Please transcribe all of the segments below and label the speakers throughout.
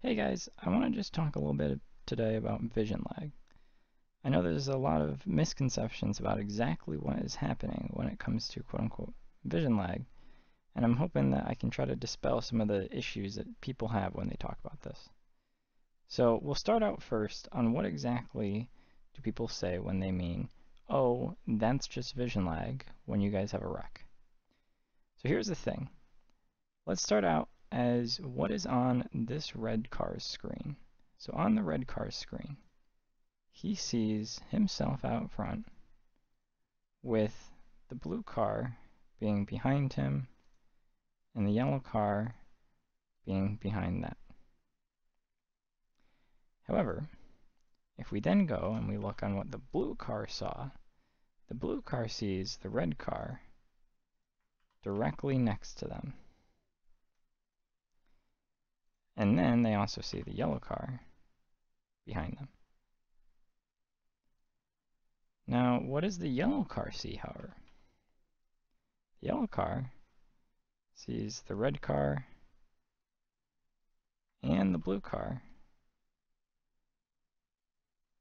Speaker 1: Hey guys, I want to just talk a little bit today about vision lag. I know there's a lot of misconceptions about exactly what is happening when it comes to quote-unquote vision lag, and I'm hoping that I can try to dispel some of the issues that people have when they talk about this. So we'll start out first on what exactly do people say when they mean, oh, that's just vision lag when you guys have a wreck. So here's the thing. Let's start out as what is on this red car's screen. So on the red car's screen, he sees himself out front with the blue car being behind him and the yellow car being behind that. However, if we then go and we look on what the blue car saw, the blue car sees the red car directly next to them. And then they also see the yellow car behind them. Now, what does the yellow car see, however? The yellow car sees the red car and the blue car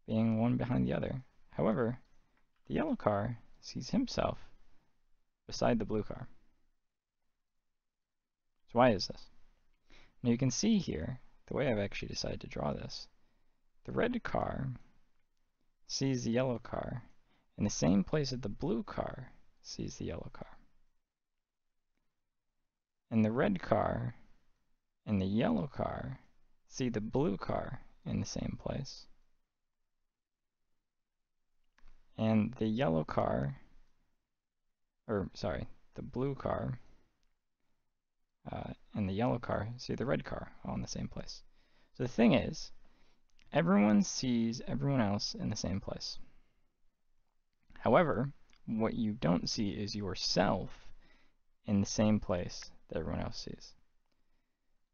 Speaker 1: being one behind the other. However, the yellow car sees himself beside the blue car. So why is this? Now you can see here, the way I've actually decided to draw this, the red car sees the yellow car in the same place that the blue car sees the yellow car. And the red car and the yellow car see the blue car in the same place. And the yellow car, the blue car and the yellow car see the red car all in the same place. So the thing is, everyone sees everyone else in the same place. However, what you don't see is yourself in the same place that everyone else sees.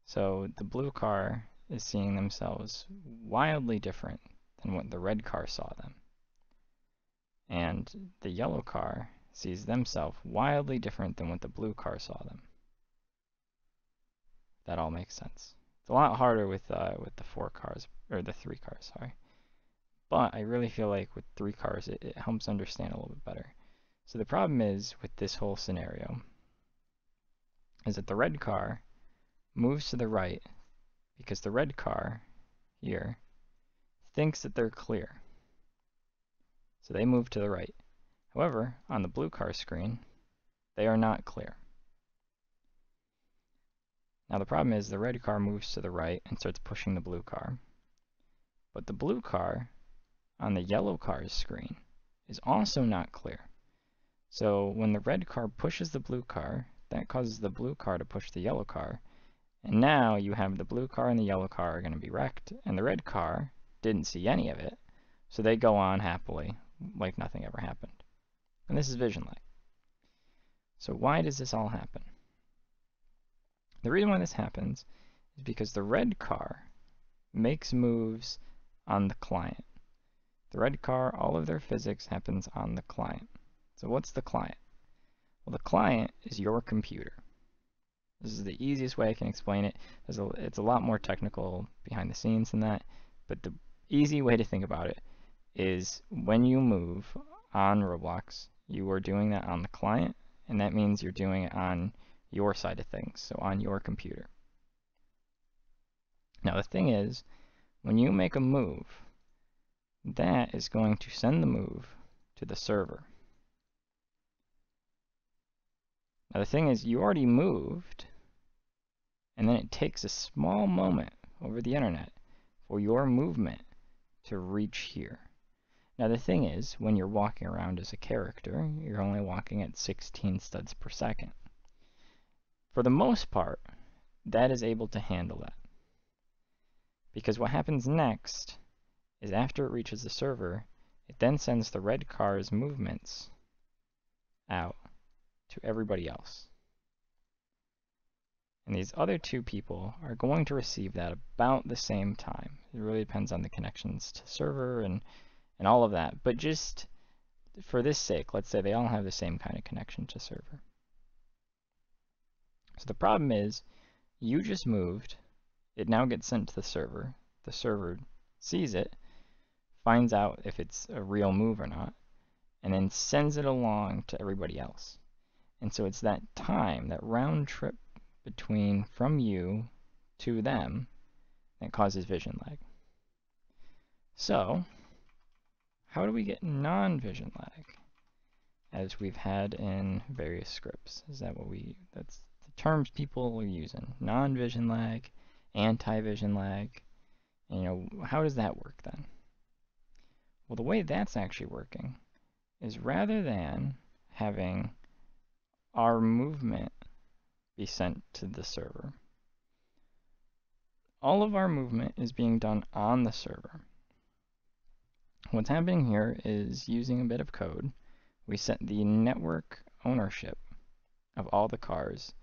Speaker 1: So the blue car is seeing themselves wildly different than what the red car saw them. And the yellow car sees themselves wildly different than what the blue car saw them. That all makes sense. It's a lot harder with the 4 cars, or the 3 cars, sorry. But I really feel like with 3 cars, it helps understand a little bit better. So the problem is with this whole scenario is that the red car moves to the right because the red car here thinks that they're clear. So they move to the right. However, on the blue car screen, they are not clear. Now the problem is the red car moves to the right and starts pushing the blue car. But the blue car on the yellow car's screen is also not clear. So when the red car pushes the blue car, that causes the blue car to push the yellow car. And now you have the blue car and the yellow car are going to be wrecked, and the red car didn't see any of it, so they go on happily like nothing ever happened. And this is vision lag. So why does this all happen? The reason why this happens is because the red car makes moves on the client. The red car, all of their physics happens on the client. So what's the client? Well, the client is your computer. This is the easiest way I can explain it. It's a lot more technical behind the scenes than that, but the easy way to think about it is when you move on Roblox, you are doing that on the client, and that means you're doing it on your side of things, so on your computer. Now the thing is, when you make a move, that is going to send the move to the server. Now the thing is, you already moved, and then it takes a small moment over the internet for your movement to reach here. Now the thing is, when you're walking around as a character, you're only walking at 16 studs per second. For the most part, that is able to handle that. Because what happens next is after it reaches the server, it then sends the red car's movements out to everybody else. And these other 2 people are going to receive that about the same time. It really depends on the connections to server and all of that. But just for this sake, let's say they all have the same kind of connection to server. So the problem is, you just moved, it now gets sent to the server. The server sees it, finds out if it's a real move or not, and then sends it along to everybody else. And so it's that time, that round trip between from you to them, that causes vision lag. So, how do we get non-vision lag? As we've had in various scripts. That's the terms people are using. Non-vision lag, anti-vision lag. And, how does that work then? Well, the way that's actually working is rather than having our movement be sent to the server, all of our movement is being done on the server. What's happening here is, using a bit of code, we set the network ownership of all the cars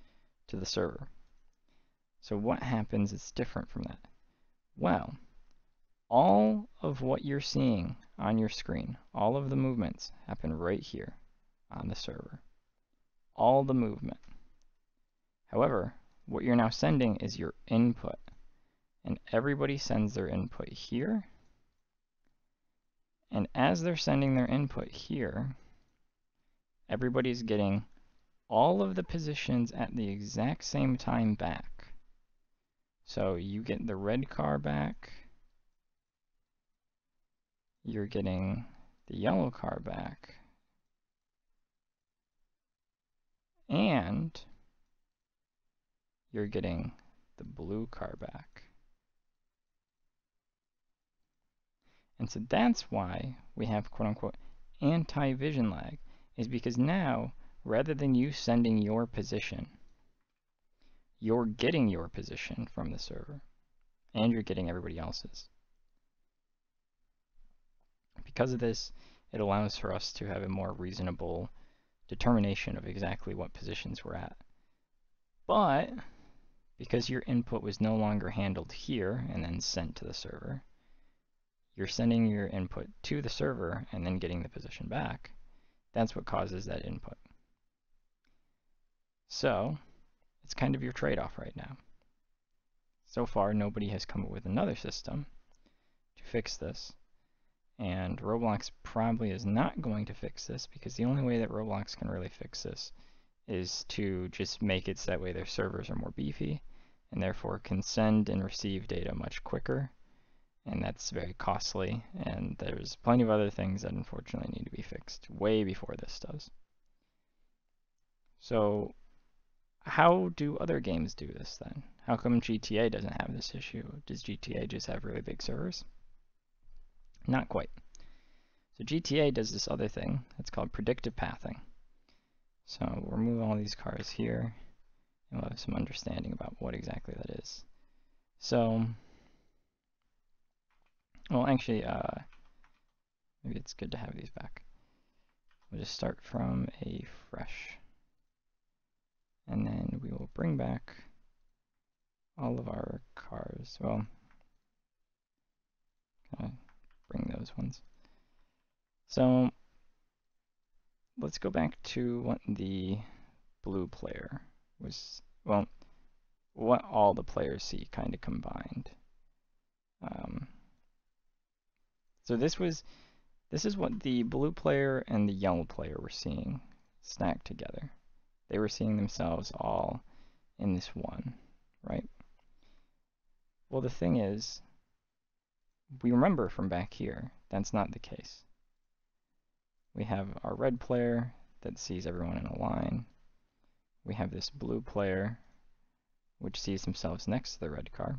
Speaker 1: to the server. So what happens is different from that? Well, all of what you're seeing on your screen, all of the movements happen right here on the server. All the movement. However, what you're now sending is your input. And everybody sends their input here. And as they're sending their input here, everybody's getting all of the positions at the exact same time back. So you get the red car back, you're getting the yellow car back, and you're getting the blue car back. And so that's why we have quote-unquote anti-vision lag, is because now, rather than you sending your position, you're getting your position from the server, and you're getting everybody else's. Because of this, it allows for us to have a more reasonable determination of exactly what positions we're at. But because your input was no longer handled here and then sent to the server, you're sending your input to the server and then getting the position back. That's what causes that input. So it's kind of your trade-off right now. So far, nobody has come up with another system to fix this. And Roblox probably is not going to fix this, because the only way that Roblox can really fix this is to just make it so that way their servers are more beefy and therefore can send and receive data much quicker. And that's very costly, and there's plenty of other things that unfortunately need to be fixed way before this does. So how do other games do this then? How come GTA doesn't have this issue? Does GTA just have really big servers? Not quite. So GTA does this other thing. It's called predictive pathing. So we'll remove all these cars here, and we'll have some understanding about what exactly that is. So, well, actually, maybe it's good to have these back. We'll just start from a fresh. And then we will bring back all of our cars. Well, bring those ones. So let's go back to what the blue player was, well, what all the players see kind of combined. So this is what the blue player and the yellow player were seeing stacked together. They were seeing themselves all in this one, right? Well, the thing is, we remember from back here, that's not the case. We have our red player that sees everyone in a line. We have this blue player, which sees themselves next to the red car.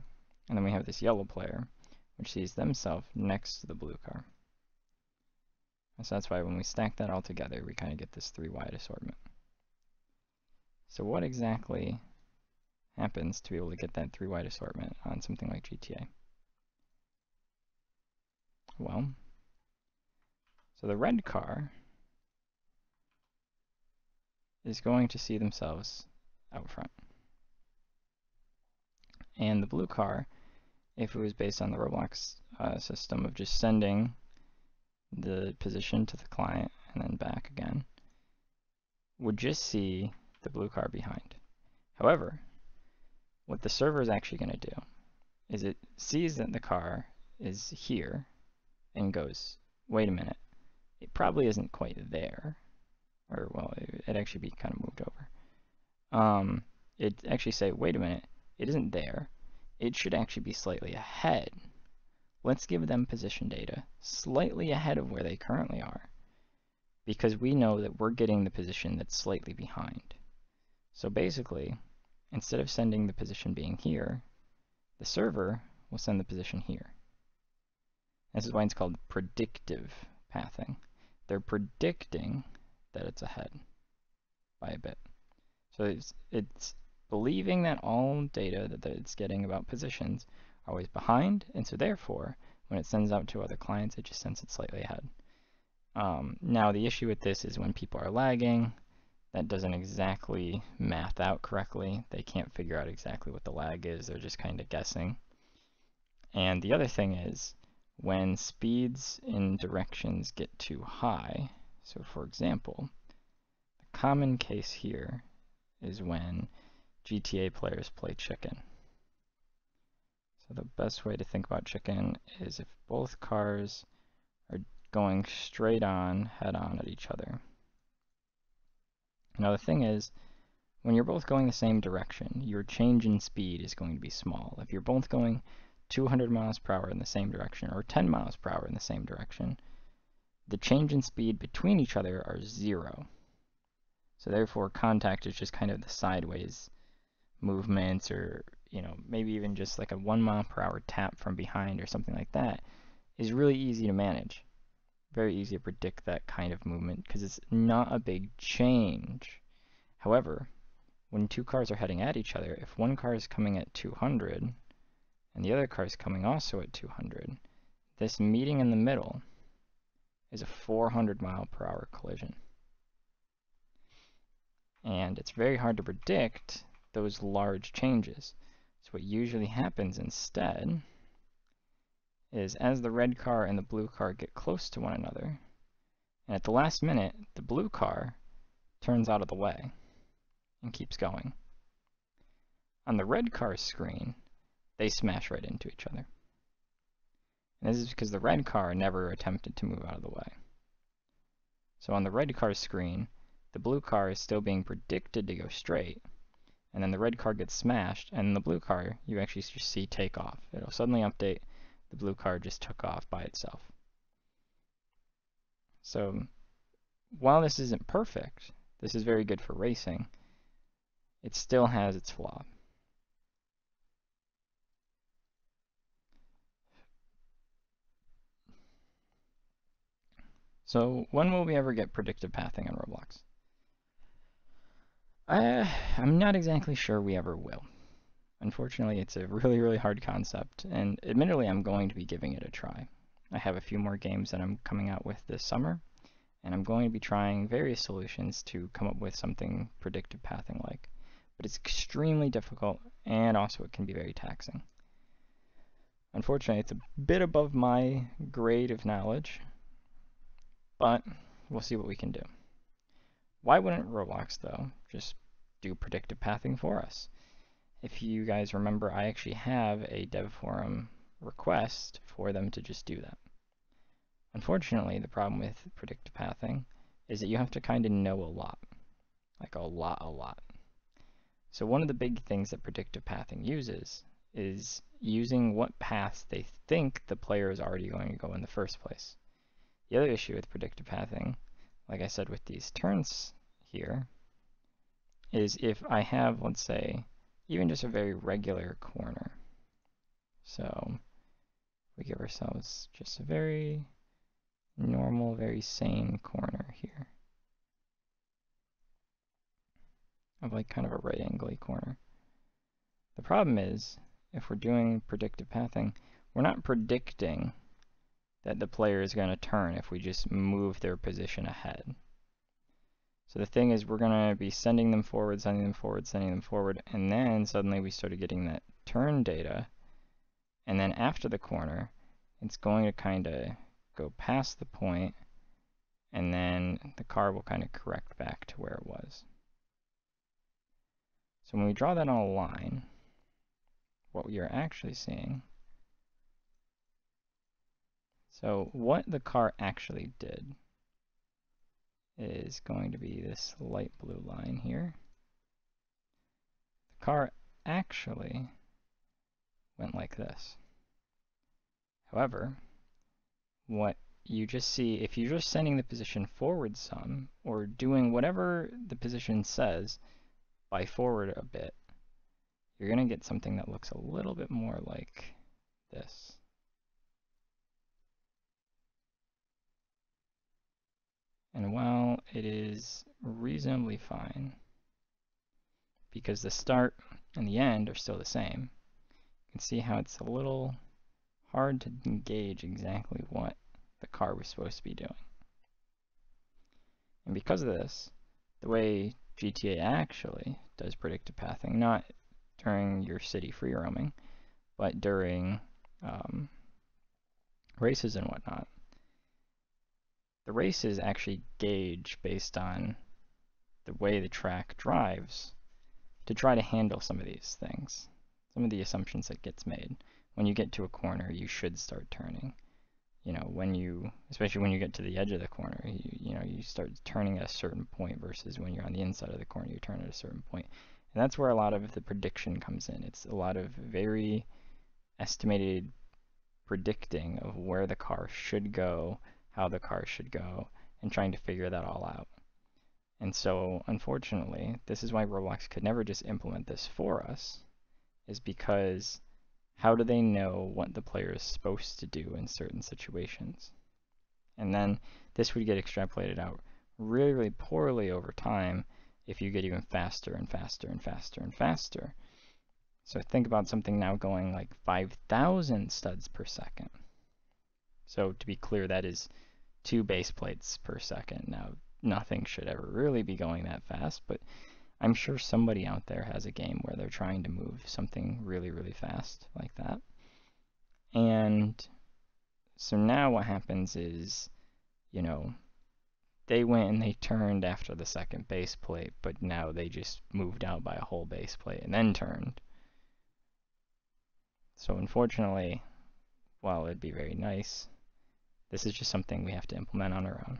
Speaker 1: And then we have this yellow player, which sees themselves next to the blue car. And so that's why when we stack that all together, we kind of get this 3 wide assortment. So what exactly happens to be able to get that 3 wide assortment on something like GTA? Well, so the red car is going to see themselves out front. And the blue car, if it was based on the Roblox system of just sending the position to the client and then back again, would just see the blue car behind. However, what the server is actually going to do is it sees that the car is here and goes, wait a minute, it probably isn't quite there. Or, well, it'd actually be kind of moved over. It'd actually say, wait a minute, it isn't there. It should actually be slightly ahead. Let's give them position data slightly ahead of where they currently are, because we know that we're getting the position that's slightly behind. So basically, instead of sending the position being here, the server will send the position here. This is why it's called predictive pathing. They're predicting that it's ahead by a bit. So it's believing that all data that it's getting about positions are always behind, and so therefore, when it sends out to other clients, it just sends it slightly ahead. Now the issue with this is when people are lagging, that doesn't exactly math out correctly. They can't figure out exactly what the lag is, they're just kind of guessing. And the other thing is, when speeds in directions get too high, so for example, the common case here is when GTA players play chicken. So the best way to think about chicken is if both cars are going straight on, head on at each other. Now the thing is, when you're both going the same direction, your change in speed is going to be small. If you're both going 200 miles per hour in the same direction, or 10 miles per hour in the same direction, the change in speed between each other are 0. So therefore, contact is just kind of the sideways movements, or maybe even just like a 1 mile per hour tap from behind or something like that is really easy to manage. Very easy to predict that kind of movement because it's not a big change. However, when two cars are heading at each other, if one car is coming at 200 and the other car is coming also at 200, this meeting in the middle is a 400 mile per hour collision. And it's very hard to predict those large changes. So what usually happens instead is as the red car and the blue car get close to one another, and at the last minute, the blue car turns out of the way and keeps going. On the red car's screen, they smash right into each other. And this is because the red car never attempted to move out of the way. So on the red car's screen, the blue car is still being predicted to go straight, and then the red car gets smashed, and the blue car you actually just see take off. It'll suddenly update, the blue car just took off by itself. So while this isn't perfect, this is very good for racing, it still has its flaw. So when will we ever get predictive pathing on Roblox? I'm not exactly sure we ever will. Unfortunately, it's a really, really hard concept, and admittedly, I'm going to be giving it a try. I have a few more games that I'm coming out with this summer, and I'm going to be trying various solutions to come up with something predictive pathing like. But it's extremely difficult, and also it can be very taxing. Unfortunately, it's a bit above my grade of knowledge, but we'll see what we can do. Why wouldn't Roblox, though, just do predictive pathing for us? If you guys remember, I actually have a dev forum request for them to just do that. Unfortunately, the problem with predictive pathing is that you have to kind of know a lot. Like a lot. So one of the big things that predictive pathing uses is using what paths they think the player is already going to go in the first place. The other issue with predictive pathing, like I said with these turns here, is if I have, let's say, even just a very regular corner. So we give ourselves just a very normal, very sane corner here. Of like kind of a right angle-y corner. The problem is, if we're doing predictive pathing, we're not predicting that the player is going to turn if we just move their position ahead. So the thing is, we're going to be sending them forward, and then suddenly we started getting that turn data, and then after the corner, it's going to kind of go past the point, and then the car will kind of correct back to where it was. So when we draw that on a line, what you're actually seeing. So what the car actually did is going to be this light blue line here. The car actually went like this. However, what you just see, if you're just sending the position forward some, or doing whatever the position says by forward a bit, you're going to get something that looks a little bit more like this. And while it is reasonably fine, because the start and the end are still the same, you can see how it's a little hard to gauge exactly what the car was supposed to be doing. And because of this, the way GTA actually does predictive pathing, not during your city free roaming, but during races and whatnot, the races actually gauge based on the way the track drives to try to handle some of these things, some of the assumptions that gets made. When you get to a corner, you should start turning. You know, especially when you get to the edge of the corner, you start turning at a certain point versus when you're on the inside of the corner, you turn at a certain point. And that's where a lot of the prediction comes in. It's a lot of very estimated predicting of where the car should go, how the car should go, and trying to figure that all out. And so, unfortunately, this is why Roblox could never just implement this for us, is because how do they know what the player is supposed to do in certain situations? And then this would get extrapolated out really, really poorly over time if you get even faster and faster and faster and faster. So think about something now going like 5,000 studs per second. So to be clear, that is 2 base plates per second. Now, nothing should ever really be going that fast, but I'm sure somebody out there has a game where they're trying to move something really, really fast like that. And so now what happens is, they went and they turned after the second base plate, but now they just moved out by a whole base plate and then turned. So unfortunately, while it'd be very nice, this is just something we have to implement on our own.